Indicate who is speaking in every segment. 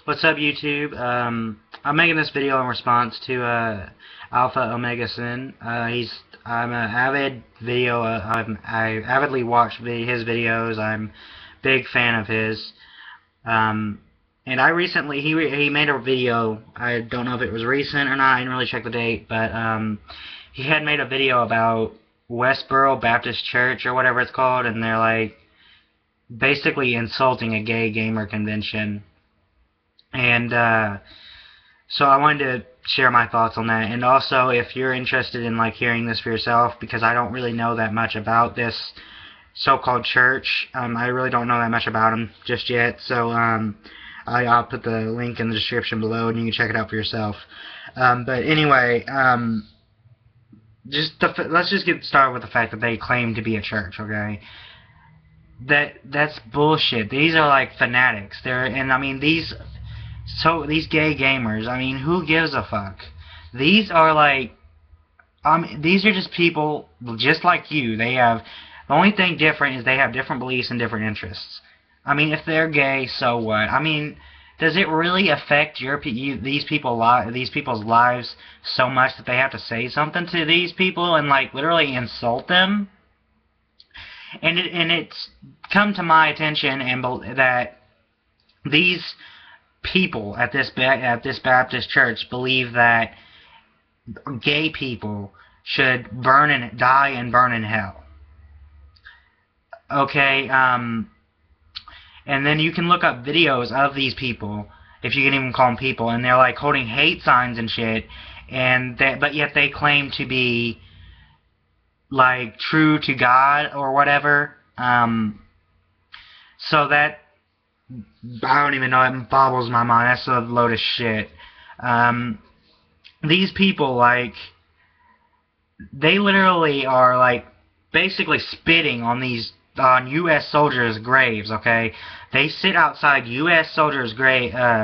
Speaker 1: What's up, YouTube? I'm making this video in response to westboro. I'm an avid video. I avidly watch his videos. I'm a big fan of his. And I recently he made a video. I don't know if it was recent or not. I didn't really check the date, but he had made a video about Westboro Baptist Church or whatever it's called, and they're like basically insulting a gay gamer convention. And so I wanted to share my thoughts on that. And also, if you're interested in like hearing this for yourself, because I don't really know that much about this so-called church, I really don't know that much about them just yet. So I'll put the link in the description below, and you can check it out for yourself. But anyway, let's just get started with the fact that they claim to be a church. Okay. That's bullshit. These are like fanatics. I mean these gay gamers, I mean, who gives a fuck? These are like, these are just people just like you. The only thing different is they have different beliefs and different interests. I mean, if they're gay, so what? I mean, does it really affect these people's lives so much that they have to say something to these people and like literally insult them? And it's come to my attention that these people at this Baptist church believe that gay people should die and burn in hell. Okay, and then you can look up videos of these people, if you can even call them people, and they're like holding hate signs and shit, but yet they claim to be like true to God or whatever. So that, I don't even know, it boggles my mind. That's a load of shit. These people, like, they literally are, like, basically spitting on U.S. soldiers' graves, okay? They sit outside U.S. soldiers'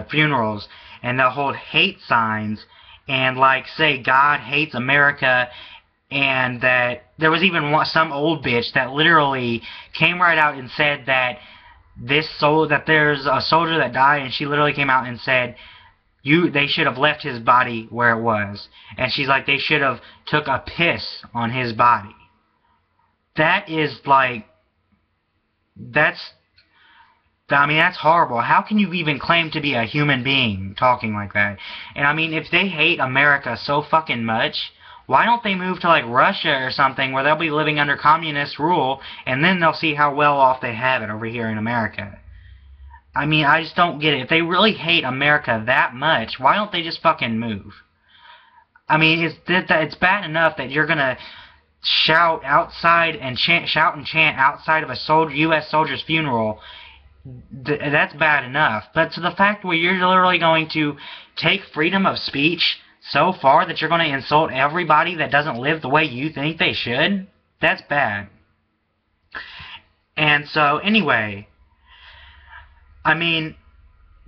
Speaker 1: funerals, and they'll hold hate signs and, like, say God hates America, and that there was even some old bitch that literally came right out and said that there's a soldier that died, and she literally came out and said they should have left his body where it was, and she's like, they should have took a piss on his body. That is like, I mean, that's horrible. How can you even claim to be a human being talking like that? And I mean, if they hate America so fucking much, why don't they move to like Russia or something where they'll be living under communist rule, and then they'll see how well off they have it over here in America? I mean, I just don't get it. If they really hate America that much, why don't they just fucking move? I mean, it's bad enough that you're gonna shout outside and chant outside of a U.S. soldier's funeral. That's bad enough. But to the fact where you're literally going to take freedom of speech so far that you're going to insult everybody that doesn't live the way you think they should, that's bad. And so, anyway, I mean,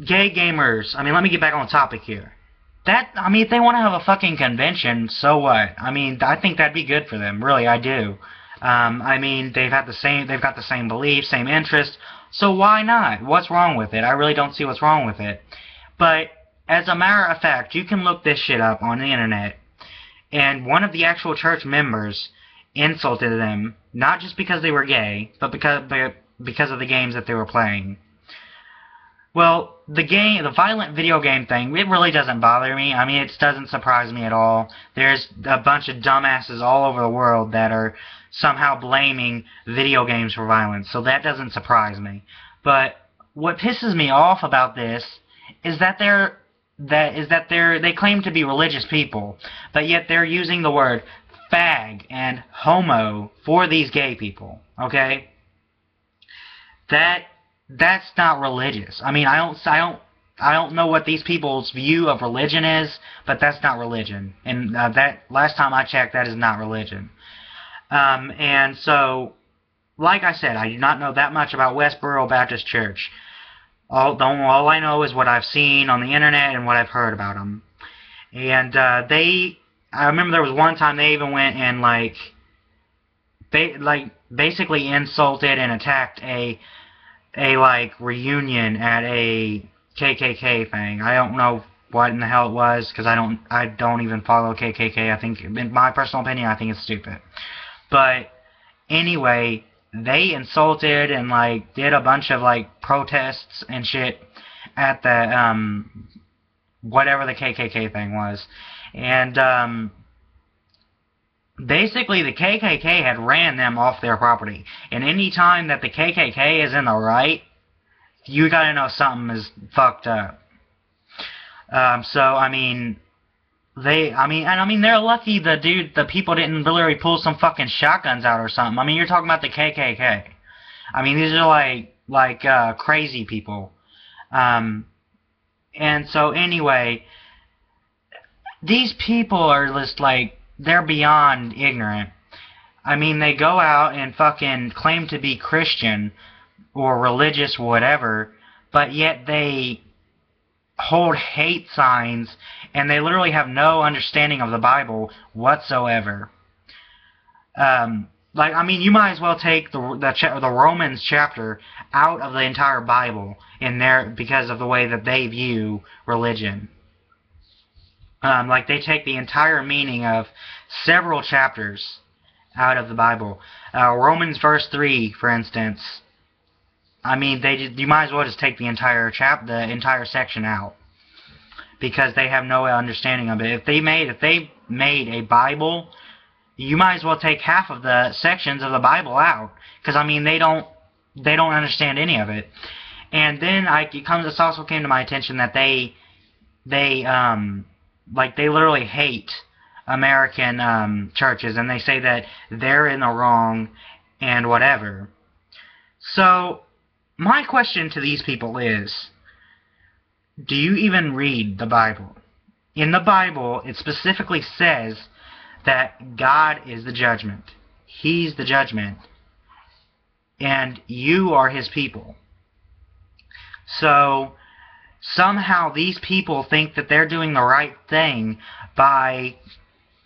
Speaker 1: gay gamers, I mean, let me get back on the topic here. I mean, if they want to have a fucking convention, so what? I mean, I think that'd be good for them, really, I do. I mean, they've got the same beliefs, same interests, so why not? What's wrong with it? I really don't see what's wrong with it. But as a matter of fact, you can look this shit up on the internet, and one of the actual church members insulted them, not just because they were gay, but because of the games that they were playing. Well, the violent video game thing, it really doesn't bother me. I mean, it doesn't surprise me at all. There's a bunch of dumbasses all over the world that are somehow blaming video games for violence, so that doesn't surprise me. But what pisses me off about this is that they claim to be religious people, but yet they're using the word fag and homo for these gay people, okay? That's not religious. I mean, I don't know what these people's view of religion is, but that's not religion. And that last time I checked, that is not religion. And so, like I said, I do not know that much about Westboro Baptist Church. All I know is what I've seen on the internet and what I've heard about them. And I remember there was one time they even went and basically insulted and attacked a reunion at a KKK thing. I don't know what in the hell it was, because I don't even follow KKK. I think, in my personal opinion, I think it's stupid. But anyway, they insulted and like did a bunch of like protests and shit at the whatever the KKK thing was, and basically the KKK had ran them off their property. And any time that the KKK is in the right, you gotta know something is fucked up. So I mean, they're lucky the people didn't literally pull some fucking shotguns out or something. I mean, you're talking about the KKK. I mean, these are like crazy people. And so anyway, these people are just like, they're beyond ignorant. I mean, they go out and fucking claim to be Christian or religious, whatever, but yet they hold hate signs, and they literally have no understanding of the Bible whatsoever. Like, I mean, you might as well take the Romans chapter out of the entire Bible in there because of the way that they view religion. Like, they take the entire meaning of several chapters out of the Bible. Romans verse 3, for instance. I mean, you might as well just take the entire section out, because they have no understanding of it. If they made a Bible, you might as well take half of the sections of the Bible out, because I mean, they don't understand any of it. And then this also came to my attention that they literally hate American churches, and they say that they're in the wrong and whatever. So my question to these people is, do you even read the Bible? In the Bible, it specifically says that God is the judgment. He's the judgment. And you are His people. So somehow these people think that they're doing the right thing by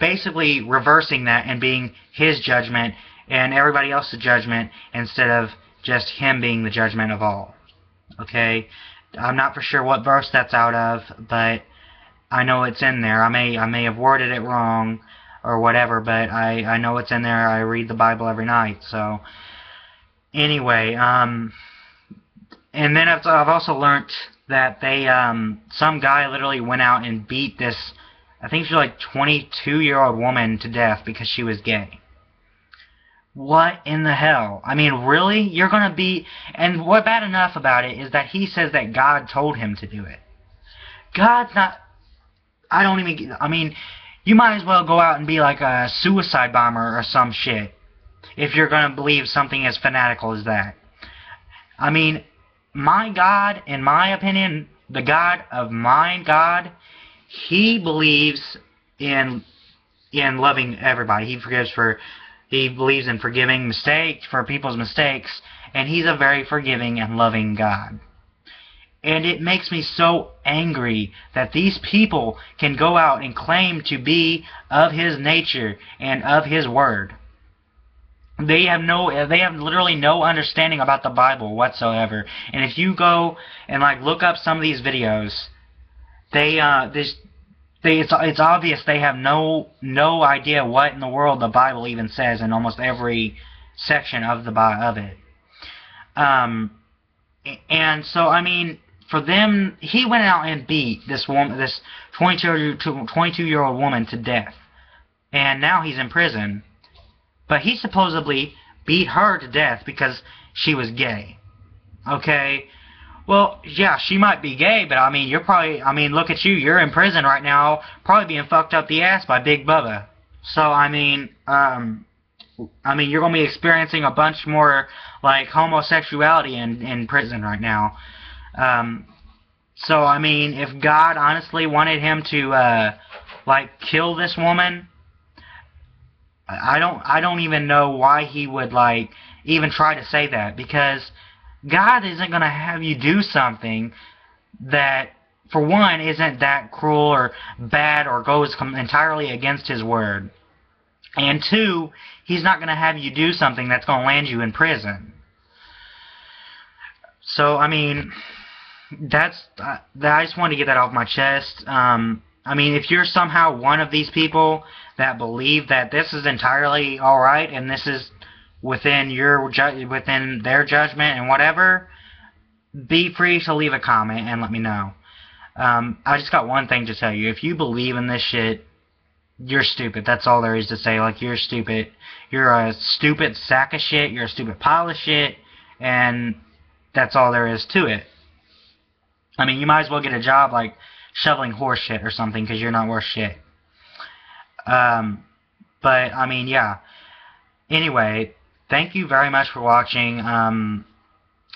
Speaker 1: basically reversing that and being His judgment and everybody else's judgment, instead of just Him being the judgment of all. Okay? I'm not for sure what verse that's out of, but I know it's in there. I may have worded it wrong or whatever, but I know it's in there. I read the Bible every night. So anyway, and then I've also learnt that some guy literally went out and beat this, I think she's like 22-year-old woman to death because she was gay. What in the hell? I mean, really? You're gonna be... And what bad enough about it is that he says that God told him to do it. God's not... I mean, you might as well go out and be like a suicide bomber or some shit, if you're gonna believe something as fanatical as that. I mean, my God, in my opinion, the God of my God, He believes in loving everybody. He believes in forgiving people's mistakes, and He's a very forgiving and loving God. And it makes me so angry that these people can go out and claim to be of His nature and of His Word. They have literally no understanding about the Bible whatsoever. And if you go and like look up some of these videos, it's obvious they have no idea what in the world the Bible even says in almost every section of it. And so I mean, for them, he went out and beat this 22-year-old woman to death, and now he's in prison. But he supposedly beat her to death because she was gay. Okay? Well, yeah, she might be gay, but I mean, look at you, you're in prison right now, probably being fucked up the ass by Big Bubba. So, I mean, you're going to be experiencing a bunch more, like, homosexuality in prison right now. So, I mean, if God honestly wanted him to, like, kill this woman, I don't even know why he would, like, even try to say that, because God isn't going to have you do something that, for one, isn't that cruel or bad or goes entirely against His Word. And two, He's not going to have you do something that's going to land you in prison. So, I mean, I just wanted to get that off my chest. I mean, if you're somehow one of these people that believe that this is entirely all right and this is within within their judgment and whatever, be free to leave a comment and let me know. I just got one thing to tell you. If you believe in this shit, you're stupid. That's all there is to say. Like, you're stupid. You're a stupid sack of shit. You're a stupid pile of shit. And that's all there is to it. I mean, you might as well get a job like shoveling horse shit or something because you're not worth shit. But, I mean, yeah. Anyway, thank you very much for watching.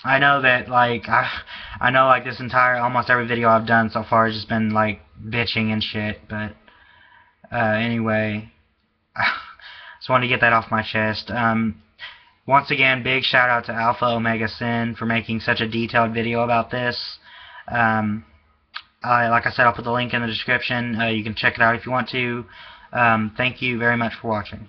Speaker 1: I know that, like, I know, like, this entire, almost every video I've done so far has just been, like, bitching and shit, but, anyway, just wanted to get that off my chest. Once again, big shout out to church-alphaomegasin for making such a detailed video about this. Like I said, I'll put the link in the description. You can check it out if you want to. Thank you very much for watching.